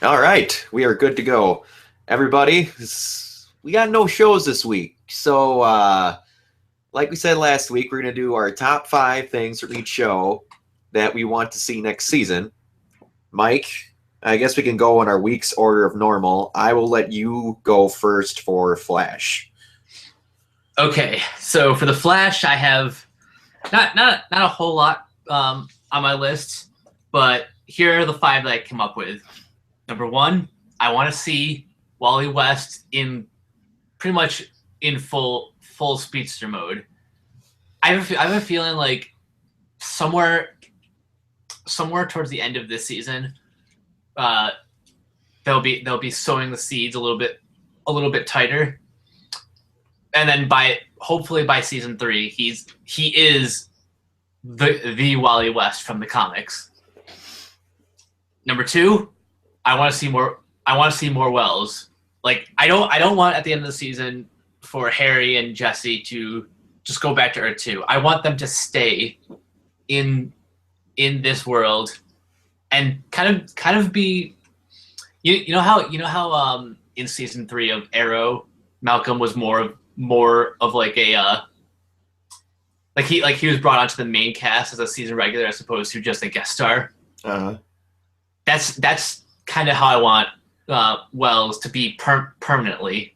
All right, we are good to go. Everybody, we got no shows this week. So, like we said last week, we're going to do our top 5 things from each show that we want to see next season. Mike, I guess we can go in our week's order of normal. I will let you go first for Flash. Okay, so for the Flash, I have not a whole lot on my list, but here are the 5 that I came up with. Number 1, I want to see Wally West in pretty much in full speedster mode. I have a feeling like somewhere towards the end of this season, they'll be sowing the seeds a little bit tighter, and then hopefully by season 3, he is the Wally West from the comics. Number 2, I want to see more. I want to see more Wells. Like I don't want at the end of the season for Harry and Jesse to just go back to Earth 2. I want them to stay in this world and kind of be you know how in season 3 of Arrow, Malcolm was more of like a like he was brought onto the main cast as a season regular as opposed to just a guest star. Uh-huh. That's kind of how I want Wells to be permanently.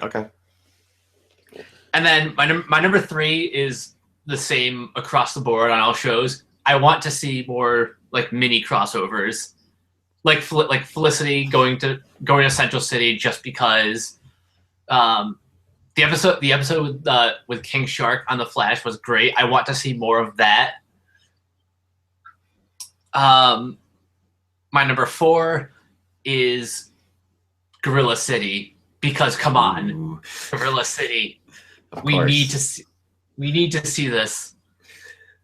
Okay. And then my number 3 is the same across the board on all shows. I want to see more like mini crossovers, like Felicity going to Central City just because. The episode with King Shark on the Flash was great. I want to see more of that. My number 4 is Gorilla City because come on, Ooh. Gorilla City. Of We course. need to see this.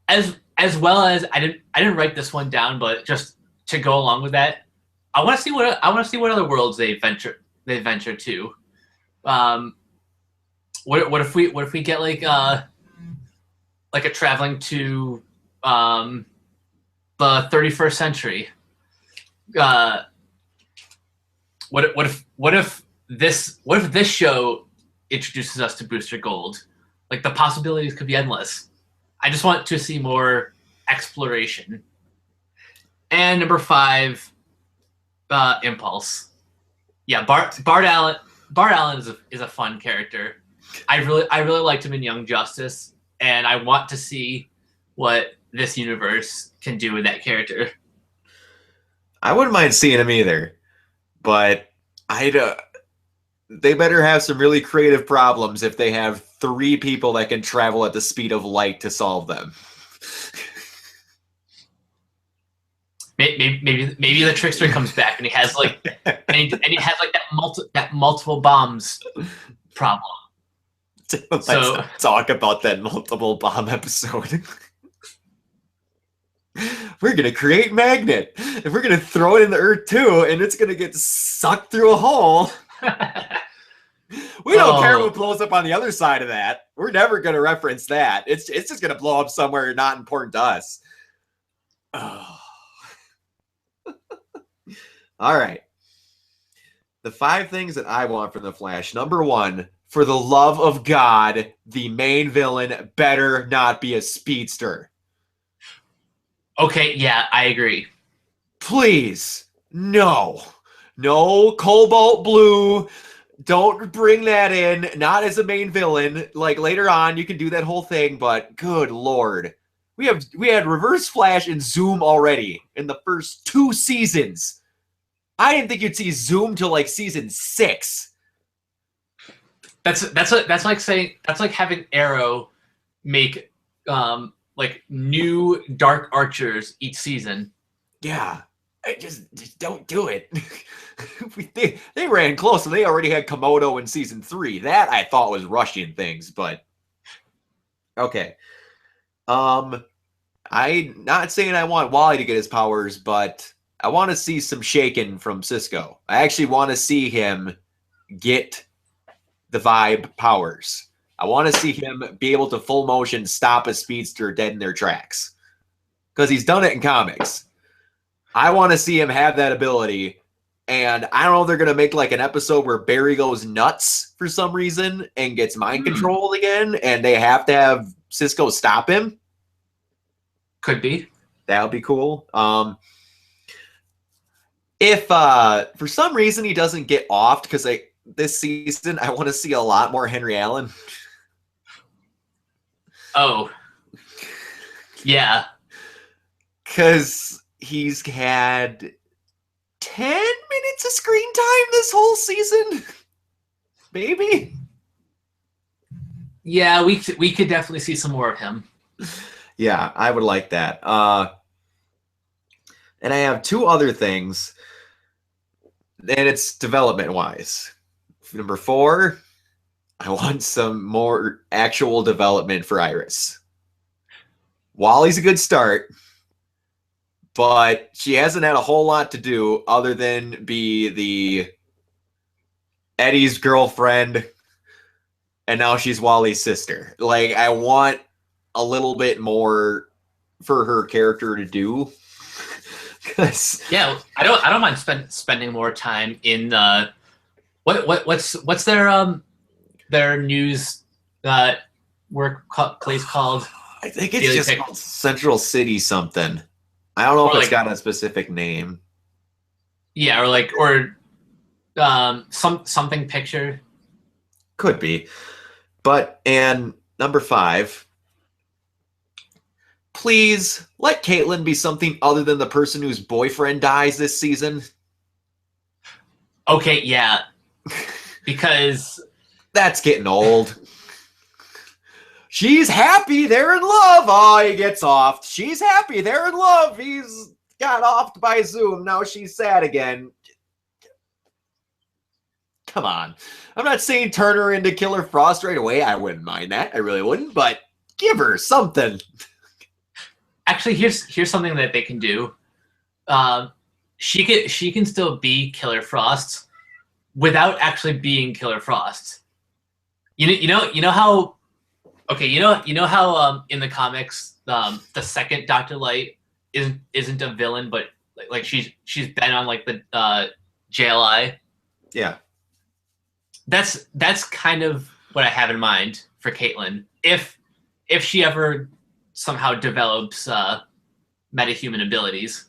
As well as I didn't write this one down, but just to go along with that, I want to see what other worlds they venture to. What if we get like a traveling to the 31st century? What if this show introduces us to Booster Gold? Like the possibilities could be endless. I just want to see more exploration. And number 5, Impulse. Yeah, Bart Allen is a fun character. I really liked him in Young Justice, and I want to see what this universe can do with that character. I wouldn't mind seeing him either, but they better have some really creative problems if they have 3 people that can travel at the speed of light to solve them. Maybe the trickster comes back and he has like and he has like that multiple bombs problem. Let's not talk about that multiple bomb episode. We're gonna create magnet, and we're gonna throw it in the Earth too, and it's gonna get sucked through a hole. We don't care what blows up on the other side of that. We're never gonna reference that. It's just gonna blow up somewhere not important to us. Oh. All right. The 5 things that I want from the Flash. Number 1, for the love of God, the main villain better not be a speedster. Okay, yeah, I agree. Please. No cobalt blue. Don't bring that in. Not as a main villain. Like later on, you can do that whole thing, but good Lord. We had Reverse Flash and Zoom already in the first 2 seasons. I didn't think you'd see Zoom till like season 6. That's like having Arrow make like new Dark Archers each season. Yeah, just don't do it. they ran close, and they already had Komodo in season 3. That I thought was rushing things, but okay. I'm not saying I want Wally to get his powers, but I want to see some shaking from Cisco. I actually want to see him get the vibe powers. I want to see him be able to full motion stop a speedster dead in their tracks. Because he's done it in comics. I want to see him have that ability And I don't know if they're going to make like an episode where Barry goes nuts for some reason and gets mind controlled again, and they have to have Cisco stop him. Could be. That would be cool. If for some reason he doesn't get offed, because this season I want to see a lot more Henry Allen. Oh. Yeah. Because he's had 10 minutes of screen time this whole season. Maybe. Yeah, we could definitely see some more of him. Yeah, I would like that. And I have two other things, and it's development-wise. Number 4, I want some more actual development for Iris. Wally's a good start, but she hasn't had a whole lot to do other than be the Eddie's girlfriend, and now she's Wally's sister. Like, I want a little bit more for her character to do. Yeah, I don't mind spending more time in what's their news place called? I think it's Daily just Pick. called Central City something. I don't know Or if it's like- got a specific name. Yeah, something picture. Could be. But, and number 5, please let Caitlin be something other than the person whose boyfriend dies this season. Okay, yeah. Because That's getting old. She's happy they're in love. Oh, he gets offed. She's happy they're in love. He's got offed by Zoom. Now she's sad again. Come on. I'm not saying turn her into Killer Frost right away. I wouldn't mind that. I really wouldn't. But give her something. actually, here's something that they can do. She can still be Killer Frost without actually being Killer Frost. You know how. Okay, you know how in the comics the second Dr. Light isn't a villain, but like she's been on like the JLI. Yeah. That's kind of what I have in mind for Caitlin. If she ever somehow develops metahuman abilities.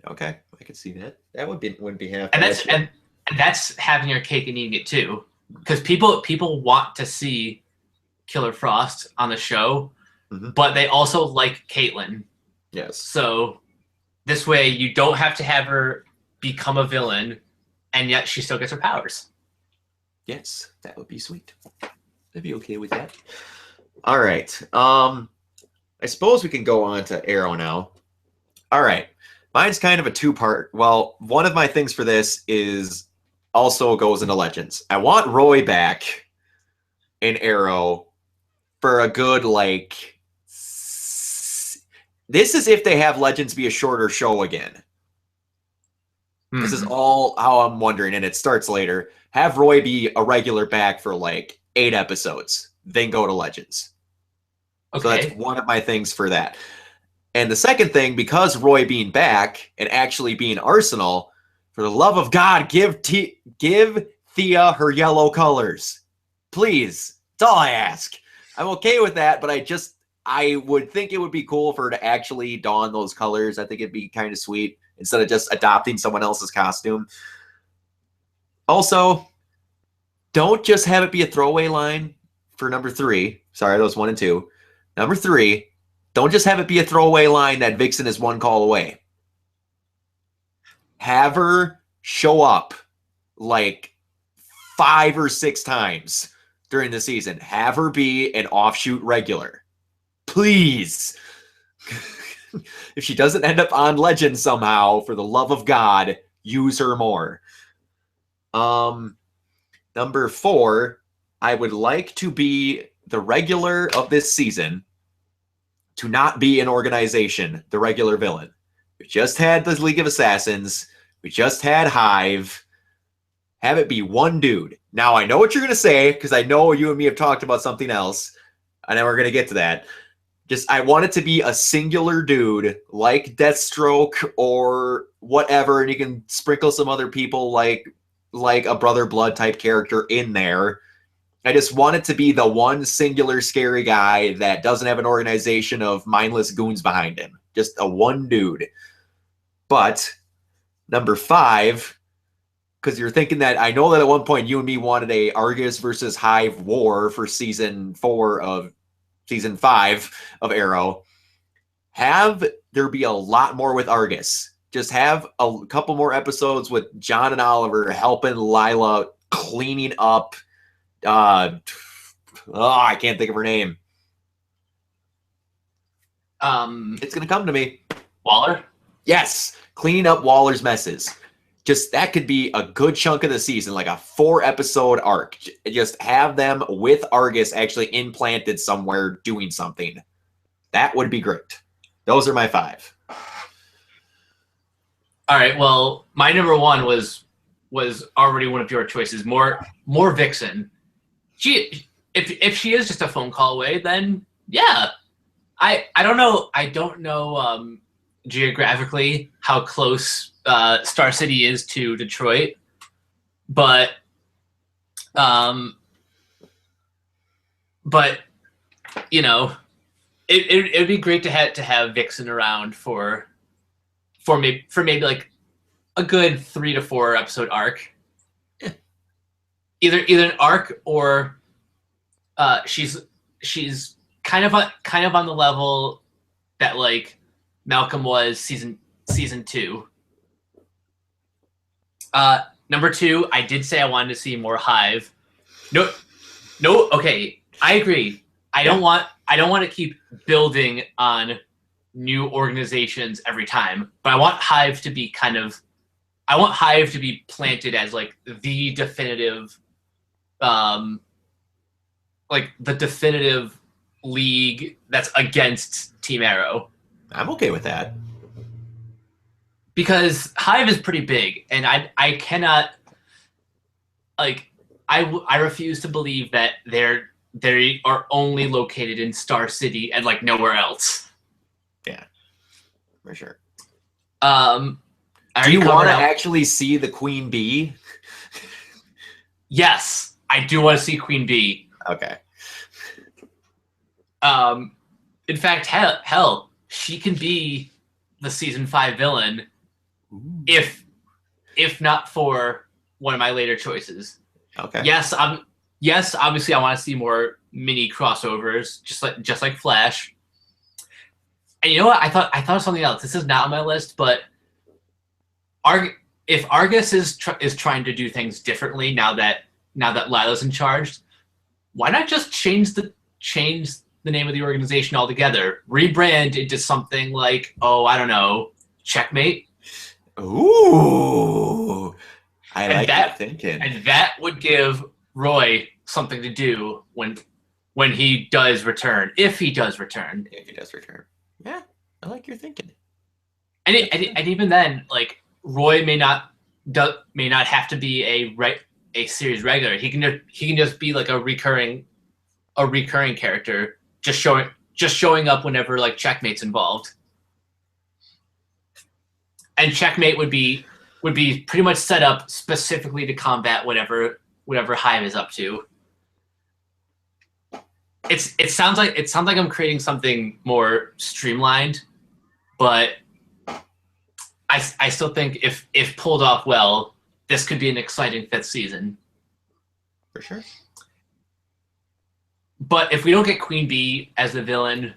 Okay, I could see that. That wouldn't be half. And that's having your cake and eating it too, because people want to see Killer Frost on the show, but they also like Caitlin. Yes. So this way you don't have to have her become a villain, and yet she still gets her powers. Yes, that would be sweet. I'd be okay with that. All right. I suppose we can go on to Arrow now. All right. Mine's kind of a two-part. Well, one of my things for this is also goes into Legends. I want Roy back in Arrow for a good, like... This is if they have Legends be a shorter show again. This is all how I'm wondering, and it starts later. Have Roy be a regular back for like 8 episodes, then go to Legends. Okay. So that's one of my things for that. And the second thing, because Roy being back and actually being Arsenal, for the love of God, give Thea her yellow colors. Please. That's all I ask. I'm okay with that, but I would think it would be cool for her to actually don those colors. I think it'd be kind of sweet instead of just adopting someone else's costume. Also, don't just have it be a throwaway line for number 3. Sorry, that was 1 and 2. Number 3, don't just have it be a throwaway line that Vixen is 1 call away. Have her show up like 5 or 6 times during the season. Have her be an offshoot regular. Please. If she doesn't end up on Legend somehow, for the love of God, use her more. Number 4, I would like to be the regular of this season to not be an organization, the regular villain. We just had the League of Assassins. We just had Hive. Have it be one dude. Now, I know what you're going to say, because I know you and me have talked about something else, and then we're going to get to that. Just I want it to be a singular dude like Deathstroke or whatever, and you can sprinkle some other people like a Brother Blood type character in there. I just want it to be the one singular scary guy that doesn't have an organization of mindless goons behind him. Just a one dude. But number 5, because you're thinking that I know that at one point you and me wanted a Argus versus Hive war for season 5 of Arrow. Have there be a lot more with Argus. Just have a couple more episodes with John and Oliver helping Lila cleaning up. I can't think of her name. It's gonna come to me. Waller? Yes, cleaning up Waller's messes. Just that could be a good chunk of the season, like a 4-episode arc. Just have them with Argus actually implanted somewhere doing something. That would be great. Those are my 5. All right. Well, my number 1 was already one of your choices. More Vixen. If she is just a phone call away, then yeah. I don't know. I don't know geographically how close Star City is to Detroit, but you know, it'd be great to have Vixen around for maybe like a good 3 to 4 episode arc. Yeah. Either an arc or she's kind of on the level that like Malcolm was season 2. Number 2, I did say I wanted to see more Hive. No, okay, I agree. I don't want to keep building on new organizations every time, but I want Hive to be planted as like the definitive league that's against Team Arrow. I'm okay with that. Because Hive is pretty big, and I cannot, like, I refuse to believe that they are only located in Star City and like nowhere else. Yeah, for sure. Do you want to actually see the Queen Bee? Yes, I do want to see Queen Bee. Okay. In fact, hell, she can be the season 5 villain. Ooh. If not for one of my later choices. Okay. Yes, obviously I want to see more mini crossovers, just like Flash. And you know what? I thought of something else. This is not on my list, but if Argus is trying to do things differently now that Lila's in charge, why not just change the name of the organization altogether? Rebrand into something like, I don't know, Checkmate. Ooh, I like that thinking. And that would give Roy something to do when he does return, if he does return. Yeah, I like your thinking. And even then, like, Roy may not have to be a series regular. He can just be like a recurring character, just showing up whenever like Checkmate's involved. And Checkmate would be pretty much set up specifically to combat whatever Hive is up to. It sounds like I'm creating something more streamlined, but I still think if pulled off well, this could be an exciting 5th season. For sure. But if we don't get Queen Bee as the villain,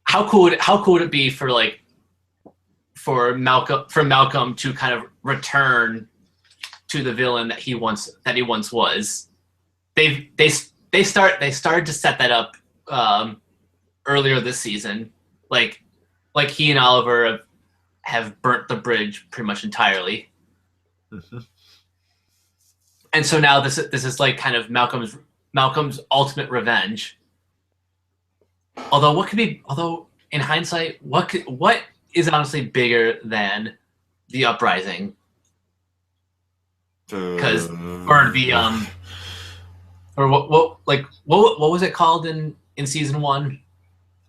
how cool would it be for Malcolm to kind of return to the villain that he once was? They started to set that up earlier this season. Like he and Oliver have burnt the bridge pretty much entirely. Mm-hmm. And so now this is like kind of Malcolm's ultimate revenge. Although in hindsight, what is honestly bigger than the uprising? Because or what was it called in season 1?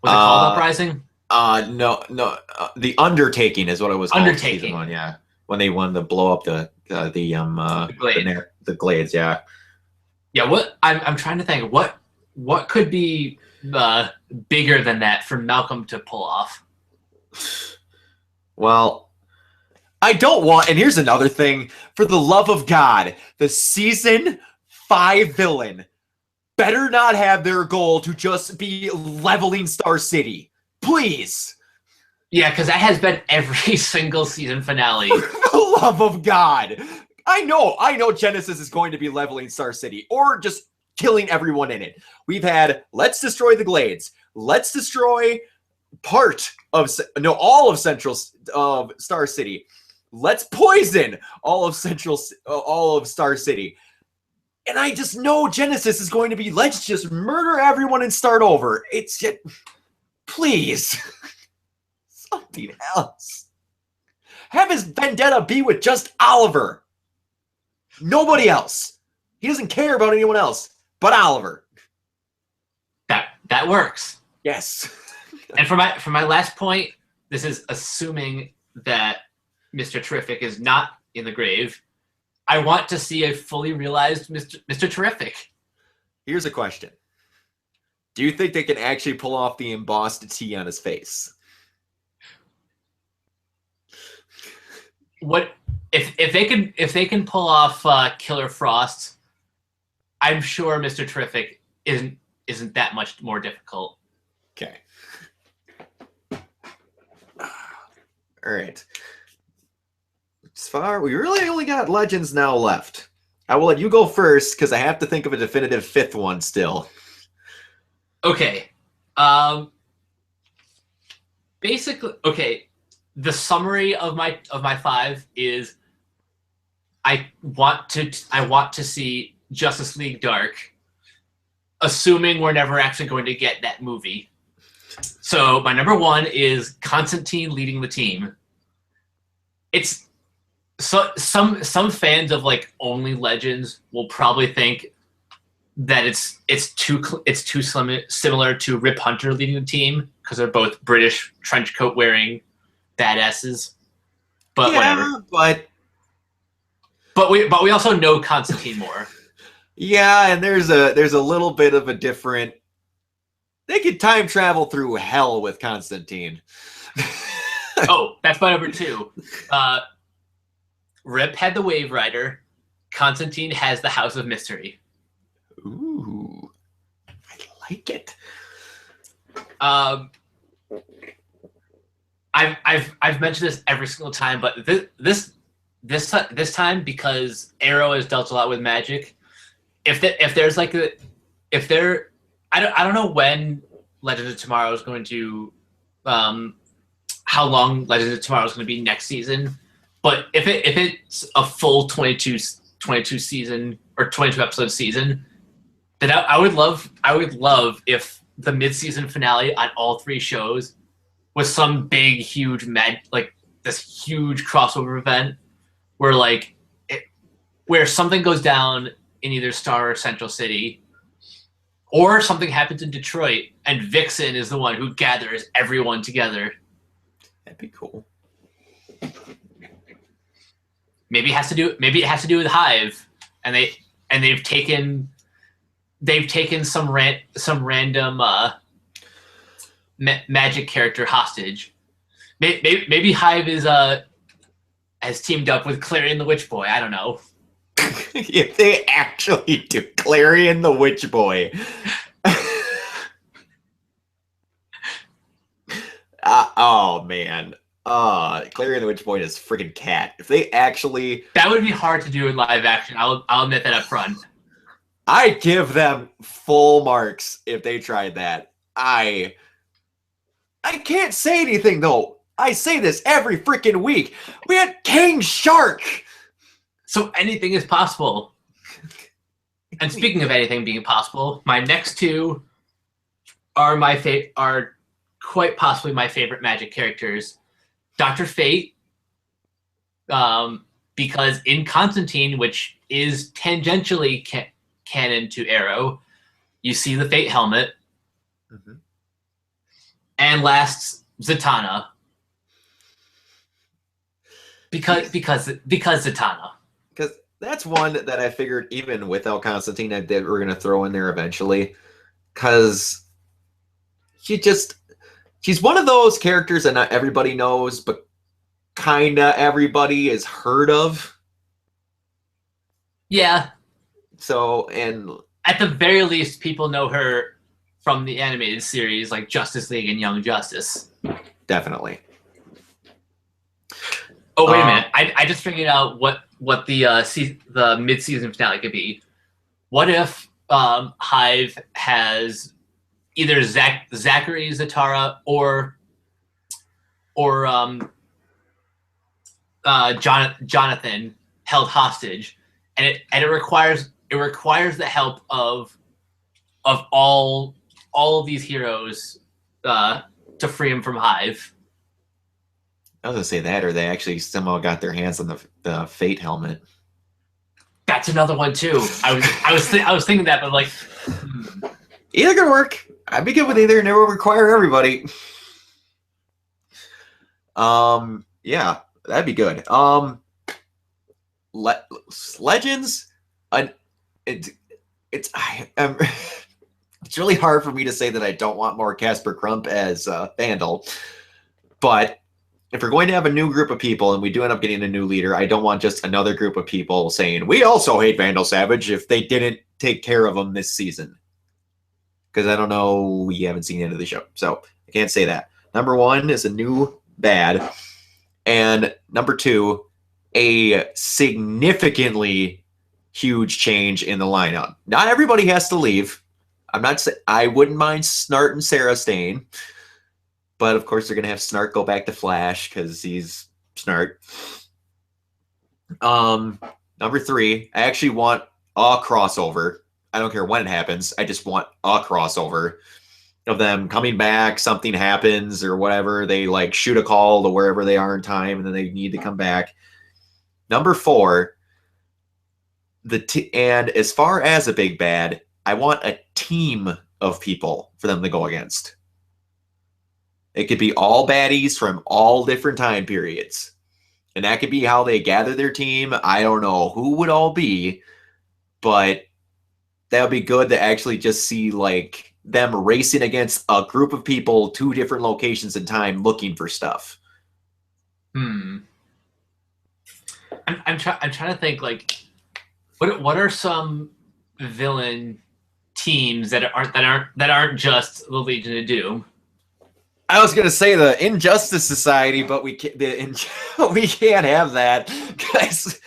Was it called Uprising? No, no. The Undertaking is what it was called. Undertaking. Season 1, yeah. When they wanted to blow up the Glades, yeah. Yeah, what I'm trying to think what could be bigger than that for Malcolm to pull off. Well, I don't want, and here's another thing, for the love of God, the season 5 villain better not have their goal to just be leveling Star City. Please. Yeah, because that has been every single season finale. For the love of God. I know Genesis is going to be leveling Star City or just killing everyone in it. We've had, let's destroy the Glades. Let's destroy all of Central Star City. Let's poison all of Star City. And I just know Genesis is going to be, let's just murder everyone and start over. It's just, please. Something else. Have his vendetta be with just Oliver. Nobody else. He doesn't care about anyone else but Oliver. That works. Yes. And for my last point, this is assuming that Mr. Terrific is not in the grave. I want to see a fully realized Mr. Terrific. Here's a question. Do you think they can actually pull off the embossed T on his face? What if they can pull off Killer Frost? I'm sure Mr. Terrific isn't that much more difficult. Okay. All right. We really only got Legends now left. I will let you go first because I have to think of a definitive 5th one still. Okay. Basically, okay. The summary of my 5 is I want to see Justice League Dark, assuming we're never actually going to get that movie. So my number 1 is Constantine leading the team. It's some fans of like only Legends will probably think that it's too similar to Rip Hunter leading the team because they're both British trench coat wearing badasses. But yeah, whatever. But we also know Constantine more. Yeah, and there's a little bit of a different. They could time travel through hell with Constantine. Oh, that's my number 2. Rip had the Wave Rider. Constantine has the House of Mystery. Ooh, I like it. I've mentioned this every single time, but this time because Arrow has dealt a lot with magic. If there's like I don't know when Legends of Tomorrow is going to how long Legends of Tomorrow is going to be next season, but if it's a full 22 season or 22 episode season, then I would love if the mid-season finale on all 3 shows was some big huge this huge crossover event where something goes down in either Star or Central City, or something happens in Detroit and Vixen is the one who gathers everyone together. That'd be cool. Maybe it has to do with Hive, and they've taken some random magic character hostage. Maybe Hive has teamed up with Clarion the Witch Boy. I don't know. If they actually do Clarion the Witch Boy. Oh man. Clarion the Witch Boy is freaking cat. If they actually, that would be hard to do in live action. I'll admit that up front. I give them full marks if they tried that. I can't say anything though. I say this every freaking week. We had King Shark. So anything is possible. And speaking of anything being possible, my next 2 are are quite possibly my favorite Magic characters. Dr. Fate, because in Constantine, which is tangentially canon to Arrow, you see the Fate helmet. Mm-hmm. And last, Zatanna. Because Zatanna. Because that's one that I figured even without Constantine that we're going to throw in there eventually. Because she's one of those characters that not everybody knows, but kind of everybody is heard of. Yeah. So, and at the very least, people know her from the animated series like Justice League and Young Justice. Definitely. Oh, wait a minute. I just figured out what the mid-season finale could be. What if Hive has either Zachary Zatara or Jonathan held hostage, and it requires the help of all of these heroes to free him from Hive. I was gonna say that, or they actually somehow got their hands on the Fate helmet. That's another one too. I was thinking that, but like, either could work. I'd be good with either, and it will require everybody. Yeah, that'd be good. Legends, it's it's really hard for me to say that I don't want more Casper Crump as Vandal, but if we're going to have a new group of people and we do end up getting a new leader, I don't want just another group of people saying, we also hate Vandal Savage if they didn't take care of him this season. Because I don't know, we haven't seen the end of the show. So I can't say that. Number one is a new bad. And number two, a significantly huge change in the lineup. Not everybody has to leave. I wouldn't mind Snart and Sarah staying. But of course, they're going to have Snart go back to Flash because he's Snart. Number three, I actually want a crossover. I don't care when it happens. I just want a crossover of them coming back. Something happens or whatever. They like shoot a call to wherever they are in time, and then they need to come back. Number four, and as far as a big bad, I want a team of people for them to go against. It could be all baddies from all different time periods. And that could be how they gather their team. I don't know who would all be, but that would be good to actually just see like them racing against a group of people, two different locations in time looking for stuff. I'm trying to think like what are some villain teams that aren't just the Legion of Doom? I was gonna say the Injustice Society, but we can't have that, guys.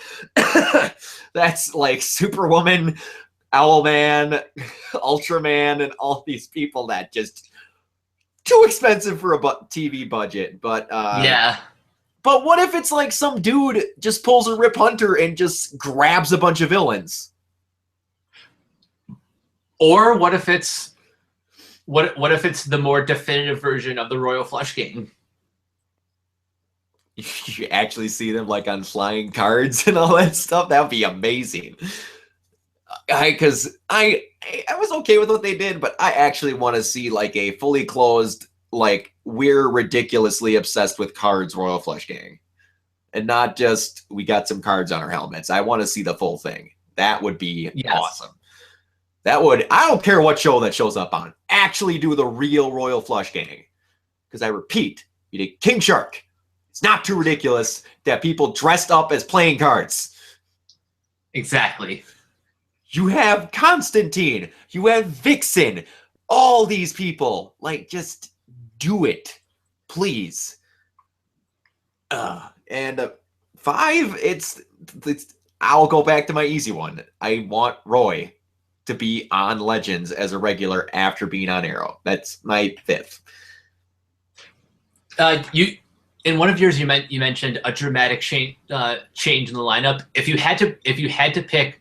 That's like Superwoman, Owlman, Ultraman, and all these people that just too expensive for a TV budget. But yeah. But what if it's like some dude just pulls a Rip Hunter and just grabs a bunch of villains? Or what if it's the more definitive version of the Royal Flush Gang? You actually see them like on flying cards and all that stuff. That would be amazing. Because I was okay with what they did, but I actually want to see like a fully closed, like we're ridiculously obsessed with cards Royal Flush Gang. And not just we got some cards on our helmets. I want to see the full thing. That would be awesome. I don't care what show that shows up on. Actually do the real Royal Flush Gang. Because I repeat, you did King Shark. It's not too ridiculous that people dressed up as playing cards. Exactly. You have Constantine. You have Vixen. All these people. Like, just do it. Please. And 5, it's I'll go back to my easy one. I want Roy to be on Legends as a regular after being on Arrow. That's my 5th. You in one of yours you mentioned a dramatic change in the lineup. If you had to pick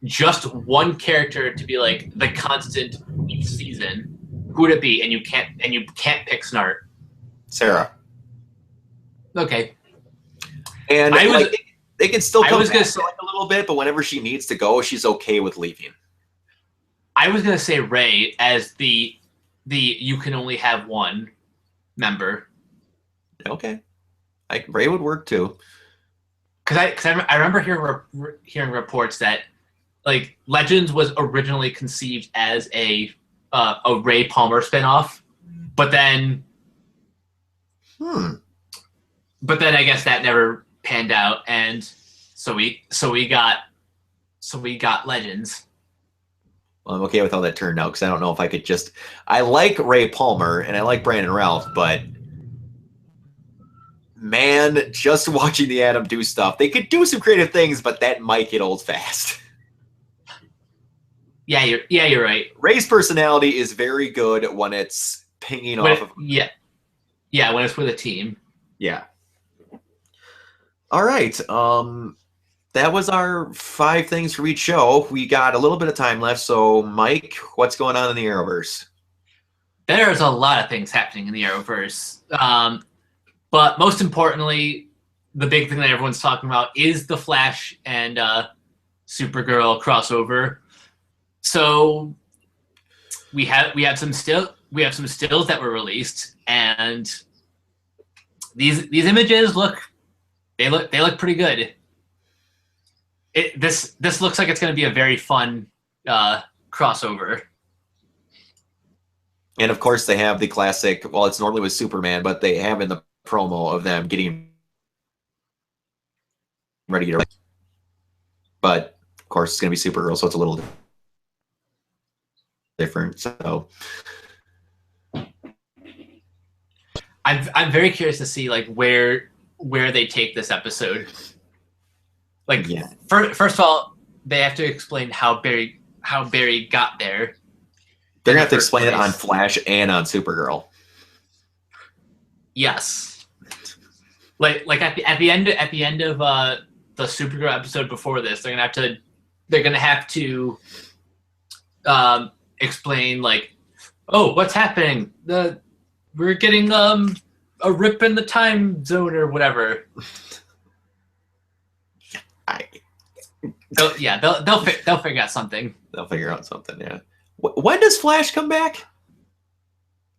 just one character to be like the constant each season, who would it be? And you can't pick Snart. Sarah. Okay. And they can still come back a little bit, but whenever she needs to go, she's okay with leaving. I was gonna say Ray as the you can only have one member. Okay. Ray would work too. Because I remember hearing reports that like Legends was originally conceived as a Ray Palmer spinoff, but then I guess that never panned out, and so we got Legends. Well, I'm okay with how that turned out because I don't know if I could just. I like Ray Palmer and I like Brandon Routh, but man, just watching the Atom do stuff, they could do some creative things, but that might get old fast. Yeah, you're right. Ray's personality is very good when it's pinging off of. Yeah, when it's with a team. Yeah. All right. That was our 5 things for each show. We got a little bit of time left, so Mike, what's going on in the Arrowverse? There's a lot of things happening in the Arrowverse, but most importantly, the big thing that everyone's talking about is the Flash and Supergirl crossover. So we have some stills that were released, and these images look pretty good. This looks like it's going to be a very fun crossover. And of course, they have the classic. Well, it's normally with Superman, but they have in the promo of them getting ready to. But of course, it's going to be Supergirl, so it's a little different. So I'm very curious to see like where they take this episode. Like, yeah. First of all, they have to explain how Barry got there. They're gonna have to explain it on Flash and on Supergirl. Yes. Like at the end of the Supergirl episode before this, they're gonna have to explain like, oh, what's happening? We're getting a rip in the time zone or whatever. They'll figure out something. They'll figure out something. Yeah. When does Flash come back?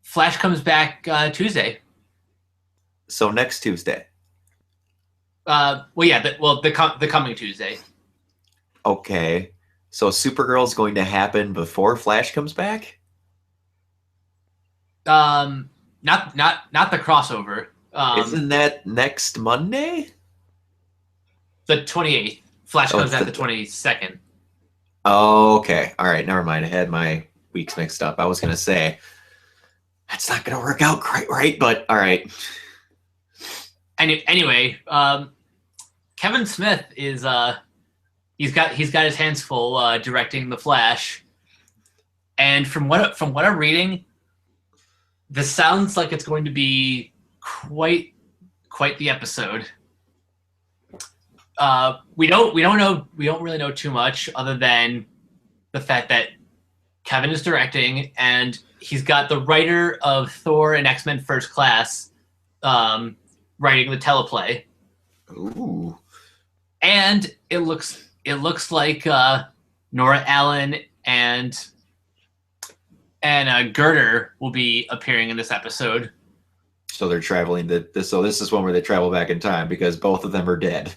Flash comes back Tuesday. So next Tuesday. The coming Tuesday. Okay. So Supergirl's going to happen before Flash comes back? Not the crossover. Isn't that next Monday? The 28th. Flash comes out the 22nd. Oh, okay. All right. Never mind. I had my weeks mixed up. I was going to say, that's not going to work out quite right, but all right. Anyway, Kevin Smith is he's got his hands full directing the Flash, and from what I'm reading, this sounds like it's going to be quite the episode. We don't really know too much other than the fact that Kevin is directing, and he's got the writer of Thor and X-Men First Class writing the teleplay. Ooh. And it looks like Nora Allen and Girder will be appearing in this episode. So they're traveling so this is one where they travel back in time because both of them are dead.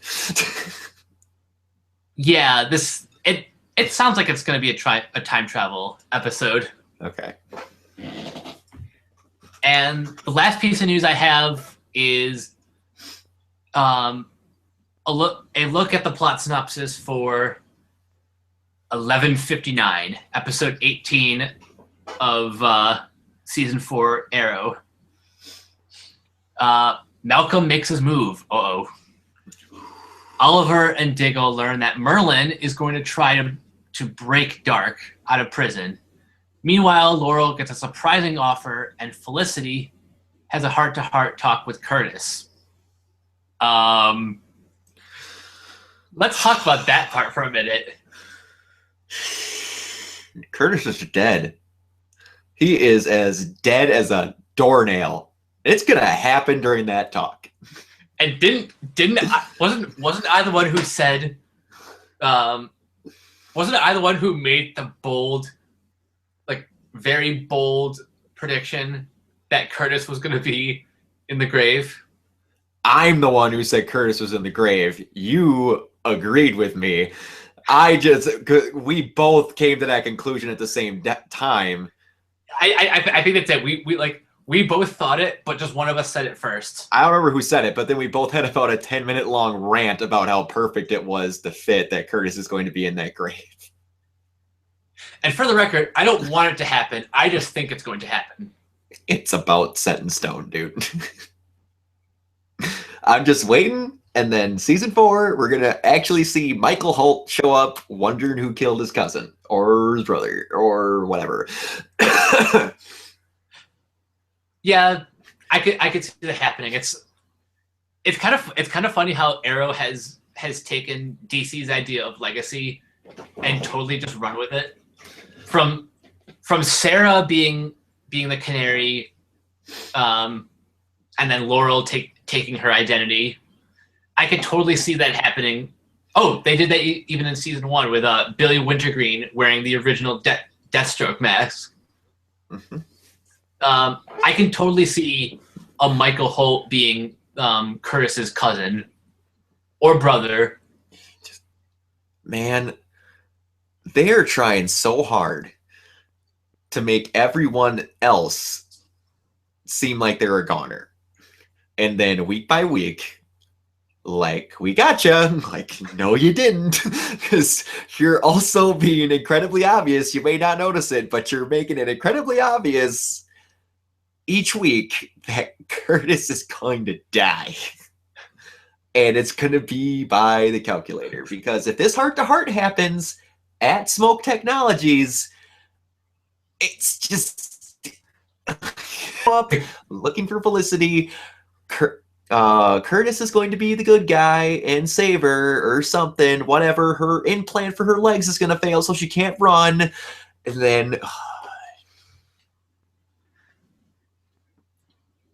Yeah, it sounds like it's going to be a time travel episode. Okay. And the last piece of news I have is a look at the plot synopsis for 1159, episode 18 of season 4 Arrow. Malcolm makes his move. Uh-oh. Oliver and Diggle learn that Merlin is going to try to break Dark out of prison. Meanwhile, Laurel gets a surprising offer, and Felicity has a heart-to-heart talk with Curtis. Let's talk about that part for a minute. Curtis is dead. He is as dead as a doornail. It's gonna happen during that talk. And wasn't I the one who said, wasn't I the one who made the bold, like very bold prediction that Curtis was going to be in the grave? I'm the one who said Curtis was in the grave. You agreed with me. We both came to that conclusion at the same time. I think that's it. We both thought it, but just one of us said it first. I don't remember who said it, but then we both had about a 10-minute long rant about how perfect it was the fit that Curtis is going to be in that grave. And for the record, I don't want it to happen. I just think it's going to happen. It's about set in stone, dude. I'm just waiting, and then season 4, we're gonna actually see Michael Holt show up, wondering who killed his cousin or his brother or whatever. Yeah, I could see that happening. It's kind of funny how Arrow has taken DC's idea of legacy and totally just run with it. From Sarah being the Canary, and then Laurel taking her identity. I could totally see that happening. Oh, they did that even in season 1 with Billy Wintergreen wearing the original Deathstroke mask. Mm-hmm. I can totally see a Michael Holt being Curtis's cousin or brother. Man, they are trying so hard to make everyone else seem like they're a goner. And then week by week, like, we gotcha. Like, no, you didn't. Because you're also being incredibly obvious. You may not notice it, but you're making it incredibly obvious each week that Curtis is going to die. And it's going to be by the calculator. Because if this heart-to-heart happens at Smoke Technologies, it's just up looking for Felicity. Curtis is going to be the good guy and save her or something. Whatever, her implant for her legs is going to fail, so she can't run. And then,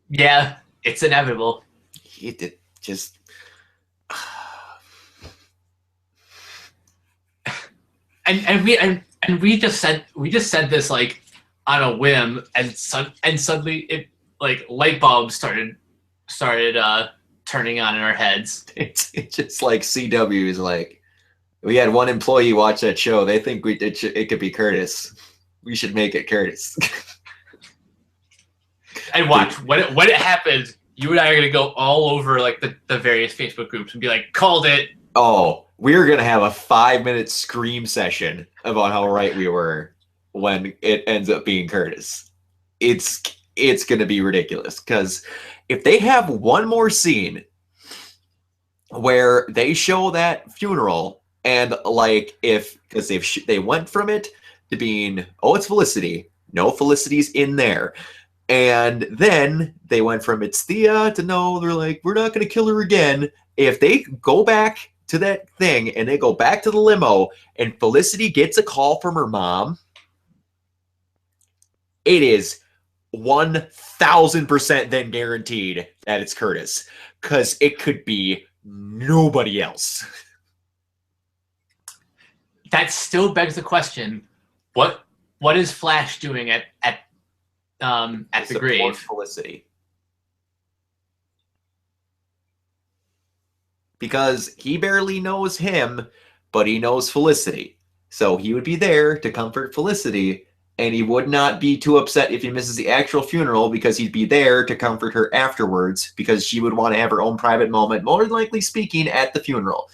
yeah, it's inevitable. It just. And we just said this like on a whim, and suddenly it like light bulbs started turning on in our heads. It's just like CW is like, we had one employee watch that show. They think it could be Curtis. We should make it Curtis. And watch when it happens, you and I are gonna go all over like the various Facebook groups and be like, called it. Oh, we're gonna have a 5-minute scream session about how right we were when it ends up being Curtis. It's gonna be ridiculous, because if they have one more scene where they show that funeral, and like because they went from it to being, oh, it's Felicity, no, Felicity's in there, and then they went from it's Thea to no, they're like, we're not gonna kill her again. If they go back to that thing and they go back to the limo and Felicity gets a call from her mom, it is 1,000% then guaranteed that it's Curtis, because it could be nobody else. That still begs the question: what is Flash doing at the grave? Felicity. Because he barely knows him, but he knows Felicity. So he would be there to comfort Felicity, and he would not be too upset if he misses the actual funeral, because he'd be there to comfort her afterwards, because she would want to have her own private moment, more than likely speaking, at the funeral.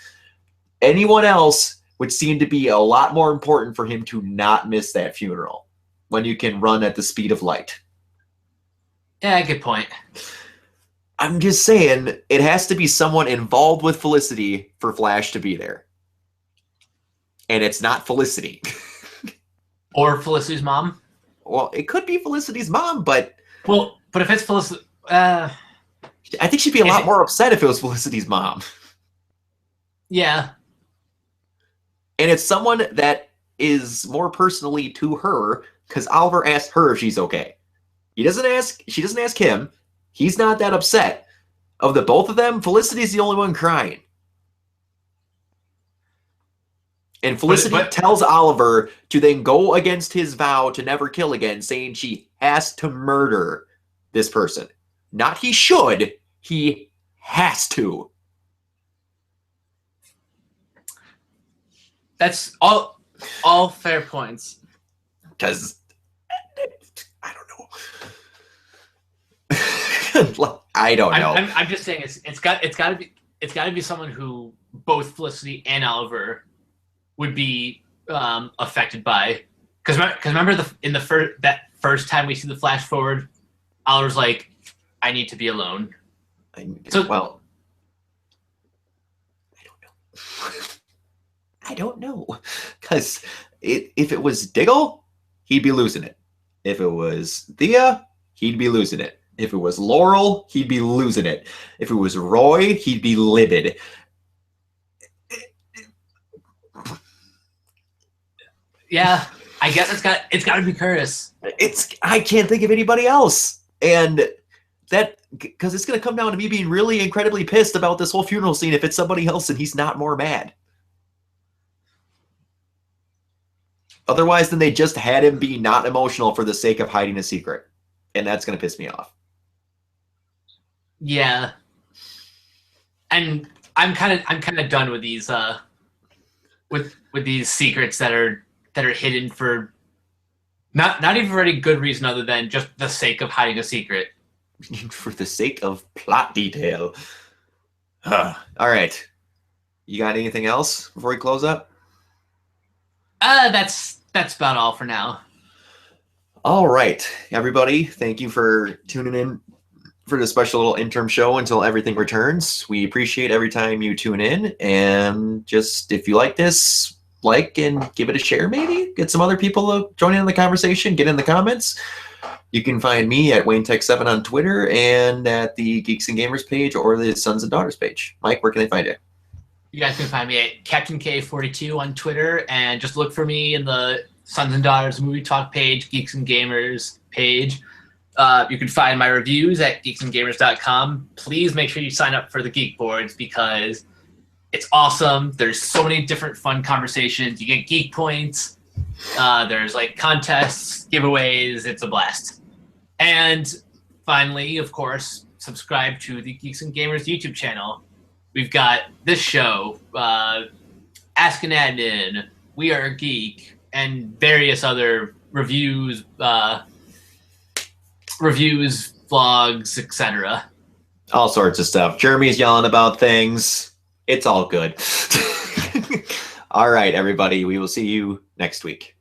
Anyone else would seem to be a lot more important for him to not miss that funeral when you can run at the speed of light. Yeah, good point. I'm just saying, it has to be someone involved with Felicity for Flash to be there. And it's not Felicity. Or Felicity's mom? Well, it could be Felicity's mom, but... Well, but if it's Felicity... I think she'd be a lot more upset if it was Felicity's mom. Yeah. And it's someone that is more personally to her, because Oliver asked her if she's okay. She doesn't ask him. He's not that upset. Of the both of them, Felicity's the only one crying. And Felicity tells Oliver to then go against his vow to never kill again, saying she has to murder this person. Not he should, he has to. That's all fair points. Because I don't know. I don't know. I'm just saying it's got to be someone who both Felicity and Oliver would be affected by. Because remember that first time we see the flash forward, Oliver's like, I need to be alone. Well, I don't know. Because if it was Diggle, he'd be losing it. If it was Thea, he'd be losing it. If it was Laurel, he'd be losing it. If it was Roy, he'd be livid. Yeah, I guess it's got to be Curtis. I can't think of anybody else. And that, because it's going to come down to me being really incredibly pissed about this whole funeral scene if it's somebody else and he's not more mad. Otherwise, then they just had him be not emotional for the sake of hiding a secret. And that's going to piss me off. Yeah. And I'm kind of done with these with these secrets that are hidden for not even for any good reason other than just the sake of hiding a secret. For the sake of plot detail. All right. You got anything else before we close up? That's about all for now. All right, everybody. Thank you for tuning in for the special little interim show until everything returns. We appreciate every time you tune in. And just if you like this, like and give it a share, maybe. Get some other people to join in the conversation. Get in the comments. You can find me at WayneTech7 on Twitter and at the Geeks and Gamers page or the Sons and Daughters page. Mike, where can they find you? You guys can find me at Captain K42 on Twitter, and just look for me in the Sons and Daughters Movie Talk page, Geeks and Gamers page. You can find my reviews at geeksandgamers.com. Please make sure you sign up for the Geek Boards because it's awesome. There's so many different fun conversations. You get geek points. There's like contests, giveaways. It's a blast. And finally, of course, subscribe to the Geeks and Gamers YouTube channel. We've got this show, Ask an Admin, We Are a Geek, and various other reviews, vlogs, etc. All sorts of stuff. Jeremy's yelling about things. It's all good. All right, everybody. We will see you next week.